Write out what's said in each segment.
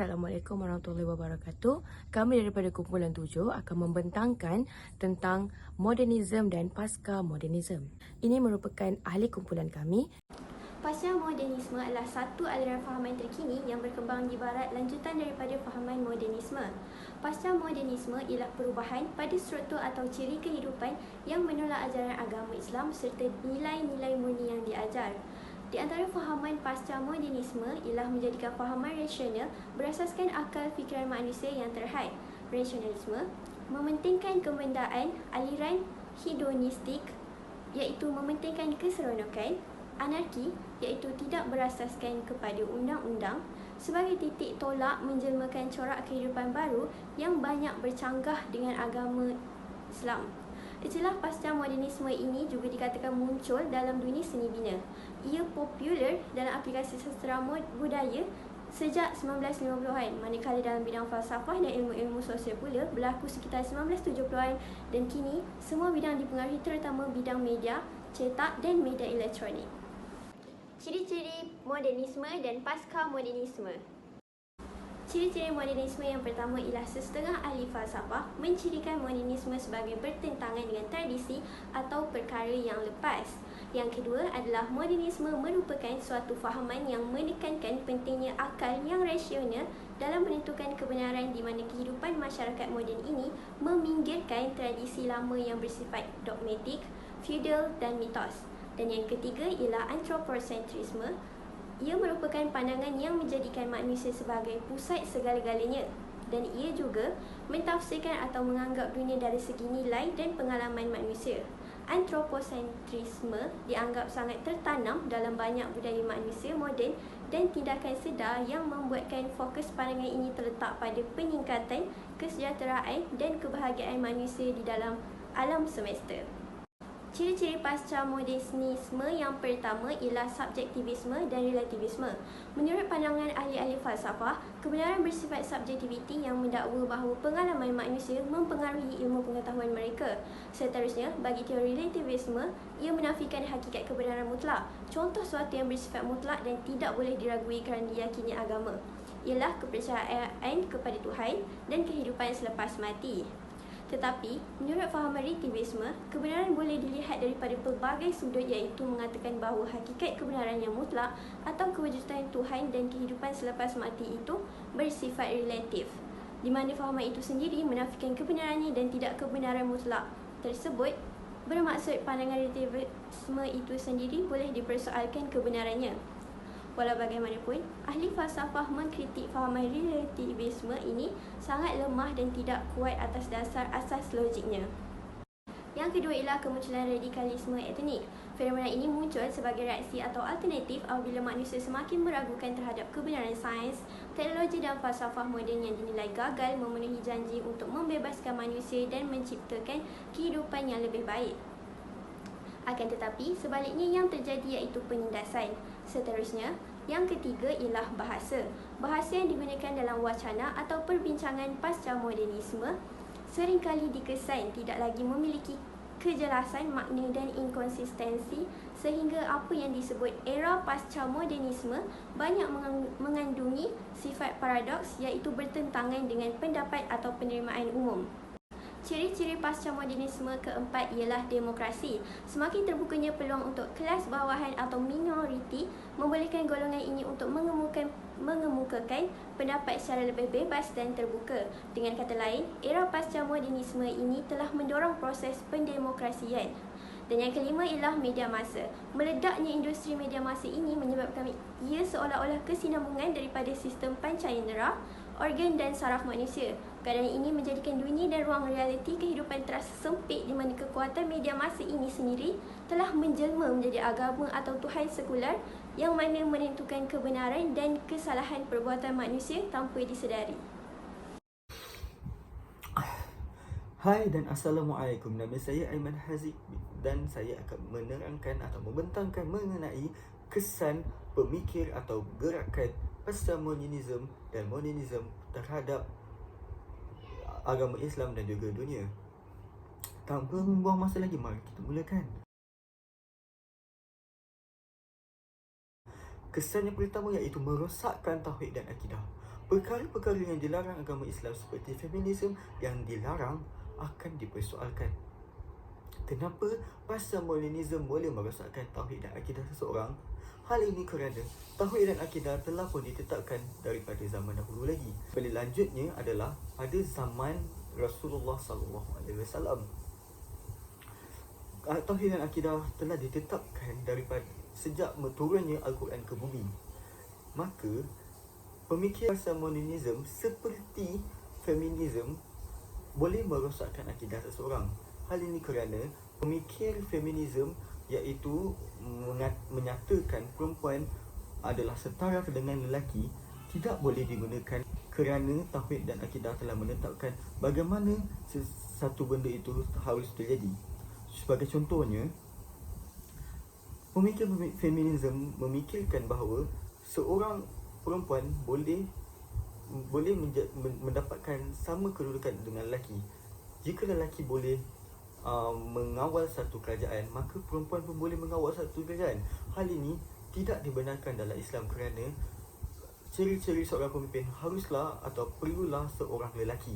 Assalamualaikum warahmatullahi wabarakatuh. Kami daripada kumpulan 7 akan membentangkan tentang modernism dan pasca modernism. Ini merupakan ahli kumpulan kami. Pasca modernisme adalah satu aliran fahaman terkini yang berkembang di barat lanjutan daripada fahaman modernisme. Pasca modernisme ialah perubahan pada struktur atau ciri kehidupan yang menolak ajaran agama Islam serta nilai-nilai murni yang diajar. Di antara fahaman pasca modernisme ialah menjadikan fahaman rasional berasaskan akal fikiran manusia yang terhad. Rasionalisme mementingkan kebendaan aliran hedonistik iaitu mementingkan keseronokan, anarki iaitu tidak berasaskan kepada undang-undang sebagai titik tolak menjelmakan corak kehidupan baru yang banyak bercanggah dengan agama Islam. Istilah pasca modernisme ini juga dikatakan muncul dalam dunia seni bina. Ia popular dalam aplikasi sastra budaya sejak 1950-an, manakala dalam bidang falsafah dan ilmu-ilmu sosial pula berlaku sekitar 1970-an dan kini semua bidang dipengaruhi terutama bidang media, cetak dan media elektronik. Ciri-ciri modernisme dan pasca modernisme. Ciri-ciri modernisme yang pertama ialah sesetengah ahli falsafah mencirikan modernisme sebagai bertentangan dengan tradisi atau perkara yang lepas. Yang kedua adalah modernisme merupakan suatu fahaman yang menekankan pentingnya akal yang rasional dalam menentukan kebenaran di mana kehidupan masyarakat moden ini meminggirkan tradisi lama yang bersifat dogmatik, feudal dan mitos. Dan yang ketiga ialah anthropocentrisme. Ia merupakan pandangan yang menjadikan manusia sebagai pusat segala-galanya dan ia juga mentafsirkan atau menganggap dunia dari segi nilai dan pengalaman manusia. Anthropocentrisme dianggap sangat tertanam dalam banyak budaya manusia moden dan tindakan sedar yang membuatkan fokus pandangan ini terletak pada peningkatan kesejahteraan dan kebahagiaan manusia di dalam alam semesta. Ciri-ciri pasca modernisme yang pertama ialah subjektivisme dan relativisme. Menurut pandangan ahli-ahli falsafah, kebenaran bersifat subjektiviti yang mendakwa bahawa pengalaman manusia mempengaruhi ilmu pengetahuan mereka. Seterusnya, bagi teori relativisme, ia menafikan hakikat kebenaran mutlak. Contoh suatu yang bersifat mutlak dan tidak boleh diragui kerana diyakini agama ialah kepercayaan kepada Tuhan dan kehidupan selepas mati. Tetapi, menurut fahaman relativisme, kebenaran boleh dilihat daripada pelbagai sudut iaitu mengatakan bahawa hakikat kebenaran yang mutlak atau kewujudan Tuhan dan kehidupan selepas mati itu bersifat relatif, di mana fahaman itu sendiri menafikan kebenarannya dan tidak kebenaran mutlak tersebut bermaksud pandangan relativisme itu sendiri boleh dipersoalkan kebenarannya. Walau bagaimanapun, ahli falsafah mengkritik fahaman relativisme ini sangat lemah dan tidak kuat atas dasar asas logiknya. Yang kedua ialah kemunculan radikalisme etnik. Fenomena ini muncul sebagai reaksi atau alternatif apabila manusia semakin meragukan terhadap kebenaran sains, teknologi dan falsafah moden yang dinilai gagal memenuhi janji untuk membebaskan manusia dan menciptakan kehidupan yang lebih baik. Akan tetapi, sebaliknya yang terjadi iaitu penindasan. Seterusnya, yang ketiga ialah bahasa. Bahasa yang digunakan dalam wacana atau perbincangan pasca modernisme seringkali dikesan tidak lagi memiliki kejelasan makna dan inkonsistensi sehingga apa yang disebut era pasca modernisme banyak mengandungi sifat paradoks iaitu bertentangan dengan pendapat atau penerimaan umum. Ciri-ciri pasca modernisme keempat ialah demokrasi. Semakin terbukanya peluang untuk kelas bawahan atau minoriti membolehkan golongan ini untuk mengemukakan pendapat secara lebih bebas dan terbuka. Dengan kata lain, era pasca modernisme ini telah mendorong proses pendemokrasian. Dan yang kelima ialah media massa. Meledaknya industri media massa ini menyebabkan ia seolah-olah kesinambungan daripada sistem pancaindera, organ dan saraf manusia. Keadaan ini menjadikan dunia dan ruang realiti kehidupan terasa sempit di mana kekuatan media massa ini sendiri telah menjelma menjadi agama atau Tuhan sekular yang mana menentukan kebenaran dan kesalahan perbuatan manusia tanpa disedari. Hai dan Assalamualaikum. Nama saya Aiman Haziq dan saya akan menerangkan atau membentangkan mengenai kesan pemikir atau gerakan pasca modernism dan modernism terhadap agama Islam dan juga dunia. Tanpa membuang masa lagi, mari kita mulakan. Kesan yang pertama iaitu merosakkan tauhid dan akidah. Perkara-perkara yang dilarang agama Islam seperti feminisme yang dilarang akan dipersoalkan. Kenapa pasal modernisme boleh merosakkan tauhid dan akidah seseorang? Hal ini kerana tauhid dan akidah telah pun ditetapkan daripada zaman dahulu lagi. Lebih lanjutnya adalah pada zaman Rasulullah SAW. Tauhid dan akidah telah ditetapkan daripada sejak turunnya Al-Quran ke bumi. Maka pemikiran pasal modernisme seperti feminisme boleh merosakkan akidah seseorang. Hal ini kerana pemikir feminisme iaitu menyatakan perempuan adalah setara dengan lelaki tidak boleh digunakan kerana tauhid dan akidah telah menetapkan bagaimana satu benda itu harus terjadi. Sebagai contohnya, pemikir feminisme memikirkan bahawa seorang perempuan boleh mendapatkan sama kedudukan dengan lelaki. Jika lelaki boleh mengawal satu kerajaan, maka perempuan pun boleh mengawal satu kerajaan. Hal ini tidak dibenarkan dalam Islam kerana ciri-ciri seorang pemimpin haruslah atau perlulah seorang lelaki.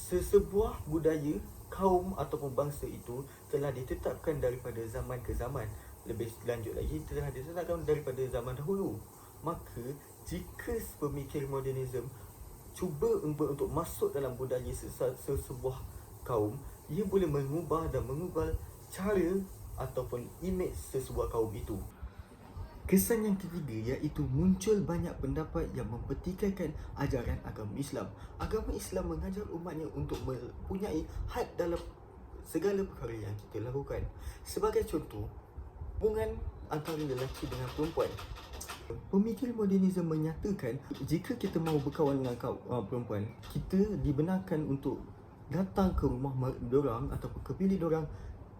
Sesebuah budaya, kaum ataupun bangsa itu telah ditetapkan daripada zaman ke zaman. Lebih lanjut lagi, telah ditetapkan daripada zaman dahulu. Maka jika pemikir modernisme cuba untuk masuk dalam budaya sesebuah kaum, ia boleh mengubah cara ataupun imej sesebuah kaum itu. Kesan yang ketiga iaitu muncul banyak pendapat yang mempertikaikan ajaran agama Islam. Agama Islam mengajar umatnya untuk mempunyai had dalam segala perkara yang kita lakukan. Sebagai contoh, hubungan antara lelaki dengan perempuan. Pemikir modernisme menyatakan jika kita mahu berkawan dengan perempuan, kita dibenarkan untuk datang ke rumah dorang ataupun ke bilik dorang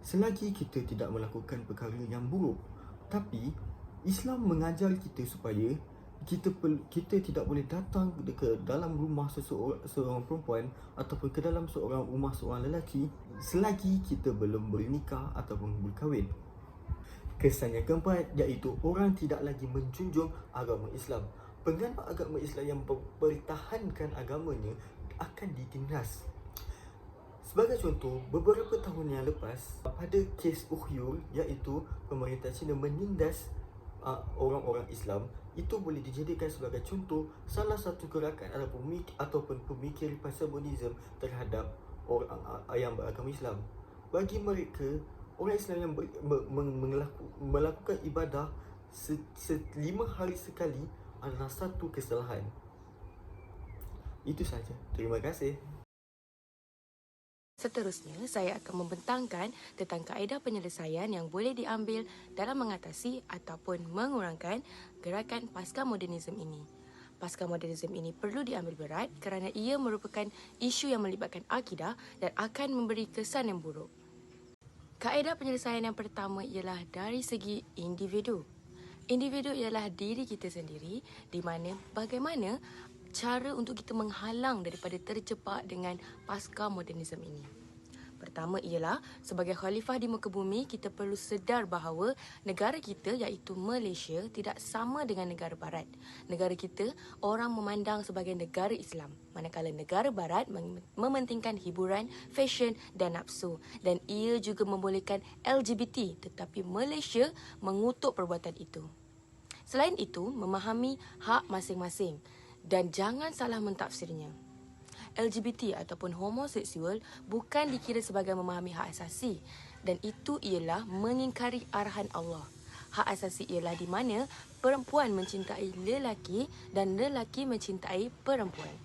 selagi kita tidak melakukan perkara yang buruk. Tapi Islam mengajar kita supaya kita tidak boleh datang ke dalam rumah seorang perempuan ataupun ke dalam rumah seorang lelaki selagi kita belum bernikah ataupun berkahwin. Kesan yang keempat iaitu orang tidak lagi menjunjung agama Islam. Penganut agama Islam yang mempertahankan agamanya akan ditindas. Sebagai contoh, beberapa tahun yang lepas pada kes Uyghur iaitu pemerintah China menindas orang-orang Islam, itu boleh dijadikan sebagai contoh salah satu gerakan ataupun pemikir pasal modernisme terhadap orang yang beragama Islam. Bagi mereka, orang Islam yang melakukan ibadah 5 hari sekali adalah satu kesalahan. Itu saja. Terima kasih. Seterusnya, saya akan membentangkan tentang kaedah penyelesaian yang boleh diambil dalam mengatasi ataupun mengurangkan gerakan pasca modernisme ini. Pasca modernisme ini perlu diambil berat kerana ia merupakan isu yang melibatkan akidah dan akan memberi kesan yang buruk. Kaedah penyelesaian yang pertama ialah dari segi individu. Individu ialah diri kita sendiri, di mana bagaimana cara untuk kita menghalang daripada terjebak dengan pasca modernisme ini. Pertama ialah sebagai khalifah di muka bumi, kita perlu sedar bahawa negara kita iaitu Malaysia tidak sama dengan negara barat. Negara kita orang memandang sebagai negara Islam, manakala negara barat mementingkan hiburan, fashion dan nafsu, dan ia juga membolehkan LGBT, tetapi Malaysia mengutuk perbuatan itu. Selain itu, memahami hak masing-masing dan jangan salah mentafsirnya. LGBT ataupun homoseksual bukan dikira sebagai memahami hak asasi, dan itu ialah mengingkari arahan Allah. Hak asasi ialah di mana perempuan mencintai lelaki dan lelaki mencintai perempuan.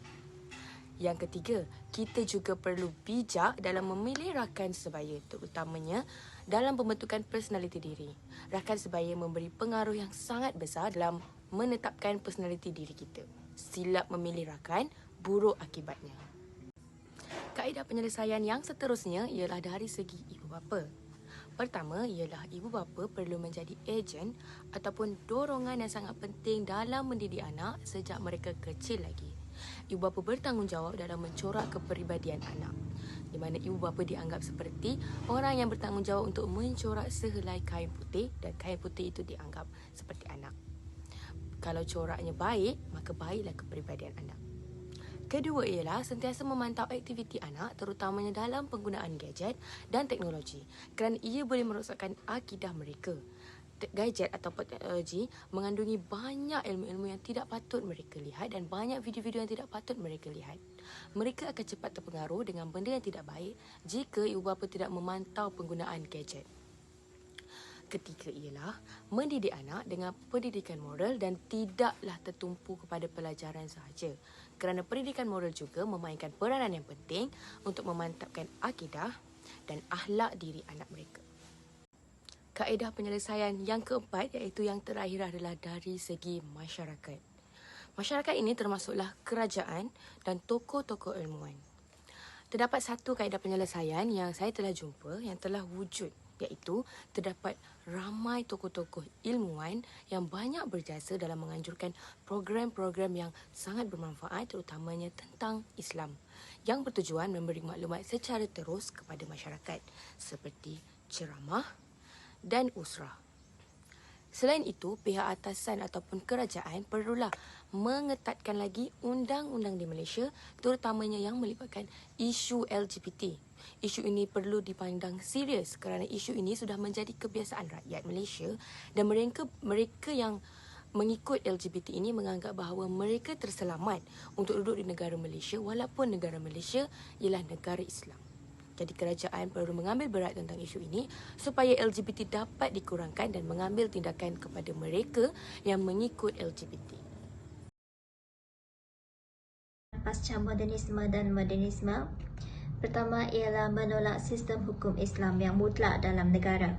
Yang ketiga, kita juga perlu bijak dalam memilih rakan sebaya, terutamanya dalam pembentukan personaliti diri. Rakan sebaya memberi pengaruh yang sangat besar dalam menetapkan personaliti diri kita. Silap memilih rakan, buruk akibatnya. Kaedah penyelesaian yang seterusnya ialah dari segi ibu bapa. Pertama ialah ibu bapa perlu menjadi ejen ataupun dorongan yang sangat penting dalam mendidik anak sejak mereka kecil lagi. Ibu bapa bertanggungjawab dalam mencorak kepribadian anak, di mana ibu bapa dianggap seperti orang yang bertanggungjawab untuk mencorak sehelai kain putih, dan kain putih itu dianggap seperti anak. Kalau coraknya baik, maka baiklah kepribadian anak. Kedua ialah sentiasa memantau aktiviti anak, terutamanya dalam penggunaan gadget dan teknologi, kerana ia boleh merosakkan akidah mereka. Gadget atau teknologi mengandungi banyak ilmu-ilmu yang tidak patut mereka lihat dan banyak video-video yang tidak patut mereka lihat. Mereka akan cepat terpengaruh dengan benda yang tidak baik jika ibu bapa tidak memantau penggunaan gadget. Ketiga ialah mendidik anak dengan pendidikan moral dan tidaklah tertumpu kepada pelajaran sahaja, kerana pendidikan moral juga memainkan peranan yang penting untuk memantapkan akidah dan akhlak diri anak mereka. Kaedah penyelesaian yang keempat, iaitu yang terakhir, adalah dari segi masyarakat. Masyarakat ini termasuklah kerajaan dan tokoh-tokoh ilmuwan. Terdapat satu kaedah penyelesaian yang saya telah jumpa yang telah wujud, iaitu terdapat ramai tokoh-tokoh ilmuwan yang banyak berjasa dalam menganjurkan program-program yang sangat bermanfaat, terutamanya tentang Islam, yang bertujuan memberi maklumat secara terus kepada masyarakat seperti ceramah dan usrah. Selain itu, pihak atasan ataupun kerajaan perlulah mengetatkan lagi undang-undang di Malaysia, terutamanya yang melibatkan isu LGBT. Isu ini perlu dipandang serius kerana isu ini sudah menjadi kebiasaan rakyat Malaysia, dan mereka yang mengikut LGBT ini menganggap bahawa mereka terselamat untuk duduk di negara Malaysia walaupun negara Malaysia ialah negara Islam. Jadi kerajaan perlu mengambil berat tentang isu ini supaya LGBT dapat dikurangkan dan mengambil tindakan kepada mereka yang mengikut LGBT. Pasca modernisme dan modernisme, pertama ialah menolak sistem hukum Islam yang mutlak dalam negara.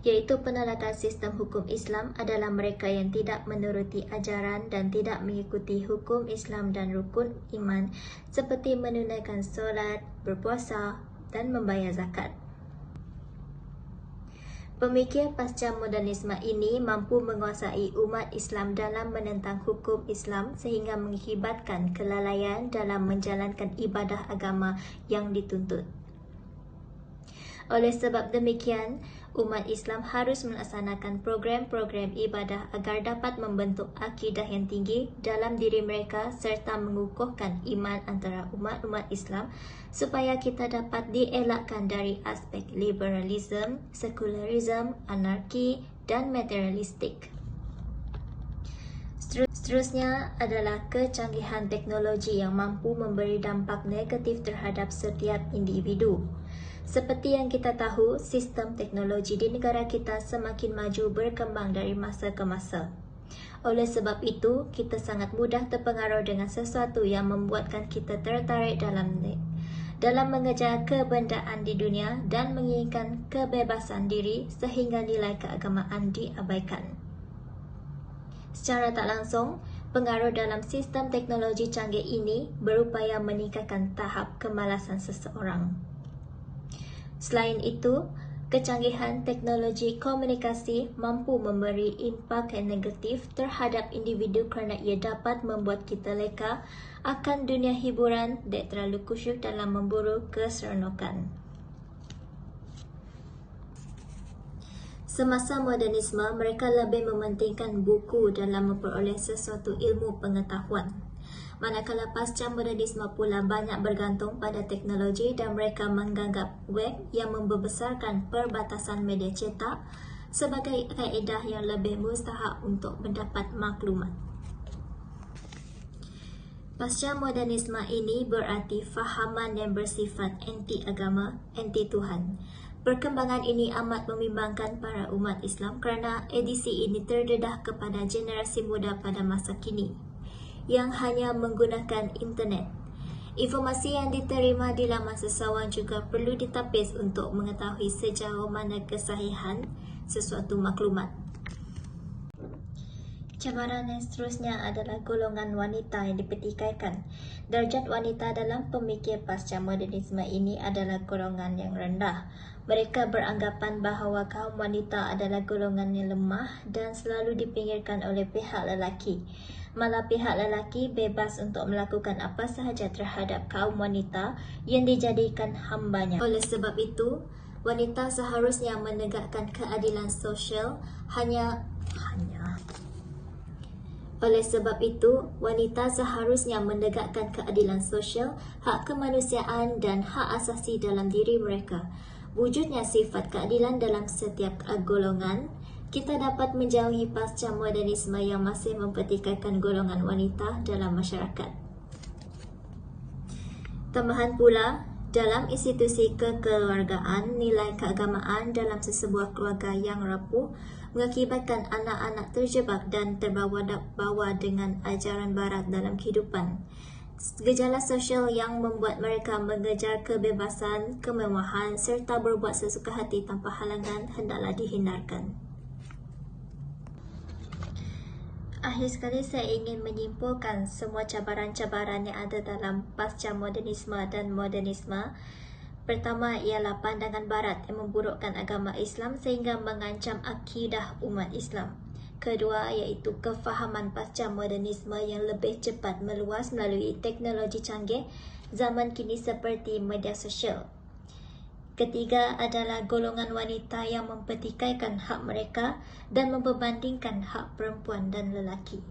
Iaitu penolakan sistem hukum Islam adalah mereka yang tidak menuruti ajaran dan tidak mengikuti hukum Islam dan rukun iman seperti menunaikan solat, berpuasa dan membayar zakat. Pemikir pasca modernisme ini mampu menguasai umat Islam dalam menentang hukum Islam sehingga mengakibatkan kelalaian dalam menjalankan ibadah agama yang dituntut. Oleh sebab demikian, umat Islam harus melaksanakan program-program ibadah agar dapat membentuk akidah yang tinggi dalam diri mereka serta mengukuhkan iman antara umat-umat Islam supaya kita dapat dielakkan dari aspek liberalisme, sekularisme, anarki dan materialistik. Seterusnya adalah kecanggihan teknologi yang mampu memberi dampak negatif terhadap setiap individu. Seperti yang kita tahu, sistem teknologi di negara kita semakin maju berkembang dari masa ke masa. Oleh sebab itu, kita sangat mudah terpengaruh dengan sesuatu yang membuatkan kita tertarik dalam mengejar kebendaan di dunia dan menginginkan kebebasan diri sehingga nilai keagamaan diabaikan. Secara tak langsung, pengaruh dalam sistem teknologi canggih ini berupaya meningkatkan tahap kemalasan seseorang. Selain itu, kecanggihan teknologi komunikasi mampu memberi impak yang negatif terhadap individu kerana ia dapat membuat kita leka akan dunia hiburan dan terlalu kusyuk dalam memburu keseronokan. Semasa modernisme, mereka lebih mementingkan buku dalam memperoleh sesuatu ilmu pengetahuan. Manakala pasca modernisme pula banyak bergantung pada teknologi dan mereka menganggap web yang membesarkan perbatasan media cetak sebagai kaedah yang lebih mustahak untuk mendapat maklumat. Pasca modernisme ini berarti fahaman yang bersifat anti-agama, anti-Tuhan. Perkembangan ini amat membimbangkan para umat Islam kerana edisi ini terdedah kepada generasi muda pada masa kini yang hanya menggunakan internet. Informasi yang diterima di laman seseorang juga perlu ditapis untuk mengetahui sejauh mana kesahihan sesuatu maklumat. Cabaran yang seterusnya adalah golongan wanita yang dipertikaikan. Darjat wanita dalam pemikir pasca modernisme ini adalah golongan yang rendah. Mereka beranggapan bahawa kaum wanita adalah golongan yang lemah dan selalu dipinggirkan oleh pihak lelaki. Malah pihak lelaki bebas untuk melakukan apa sahaja terhadap kaum wanita yang dijadikan hambanya. Oleh sebab itu, wanita seharusnya menegakkan keadilan sosial Oleh sebab itu, wanita seharusnya menegakkan keadilan sosial, hak kemanusiaan dan hak asasi dalam diri mereka. Wujudnya sifat keadilan dalam setiap golongan, kita dapat menjauhi pasca modernisme yang masih mempertikaikan golongan wanita dalam masyarakat. Tambahan pula, dalam institusi kekeluargaan, nilai keagamaan dalam sesebuah keluarga yang rapuh mengakibatkan anak-anak terjebak dan terbawa dengan ajaran barat dalam kehidupan. Gejala sosial yang membuat mereka mengejar kebebasan, kemewahan serta berbuat sesuka hati tanpa halangan hendaklah dihindarkan. Akhir sekali saya ingin menyimpulkan semua cabaran-cabaran yang ada dalam pasca modernisme dan modernisme. Pertama ialah pandangan barat yang memburukkan agama Islam sehingga mengancam akidah umat Islam. Kedua iaitu kefahaman pasca modernisme yang lebih cepat meluas melalui teknologi canggih zaman kini seperti media sosial. Ketiga adalah golongan wanita yang mempertikaikan hak mereka dan memperbandingkan hak perempuan dan lelaki.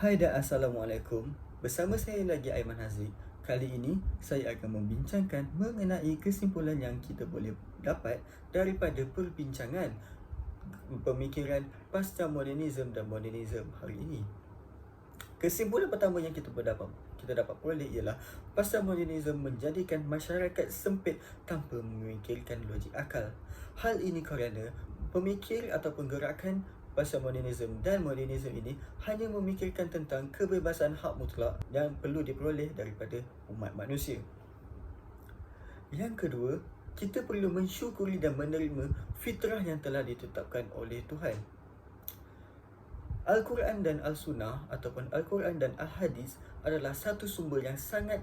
Hai dan Assalamualaikum. Bersama saya lagi Aiman Haziq. Kali ini saya akan membincangkan mengenai kesimpulan yang kita boleh dapat daripada perbincangan pemikiran pasca modernisme dan modernisme hari ini. Kesimpulan pertama yang kita dapat peroleh ialah pasca modernisme menjadikan masyarakat sempit tanpa memikirkan logik akal. Hal ini kerana pemikir ataupun gerakan pasca modernisme dan modernisme ini hanya memikirkan tentang kebebasan hak mutlak yang perlu diperoleh daripada umat manusia. Yang kedua, kita perlu mensyukuri dan menerima fitrah yang telah ditetapkan oleh Tuhan. Al-Quran dan Al-Sunnah ataupun Al-Quran dan Al-Hadis adalah satu sumber yang sangat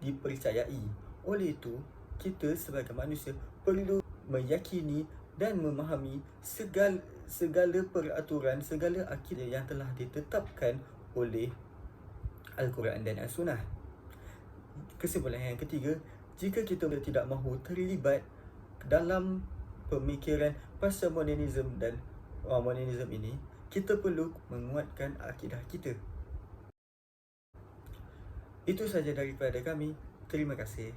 dipercayai. Oleh itu, kita sebagai manusia perlu meyakini dan memahami segala peraturan, segala akidah yang telah ditetapkan oleh Al-Quran dan Al-Sunnah. Kesimpulan yang ketiga, jika kita tidak mahu terlibat dalam pemikiran pasca modernisme dan modernisme ini, kita perlu menguatkan akidah kita. Itu sahaja daripada kami. Terima kasih.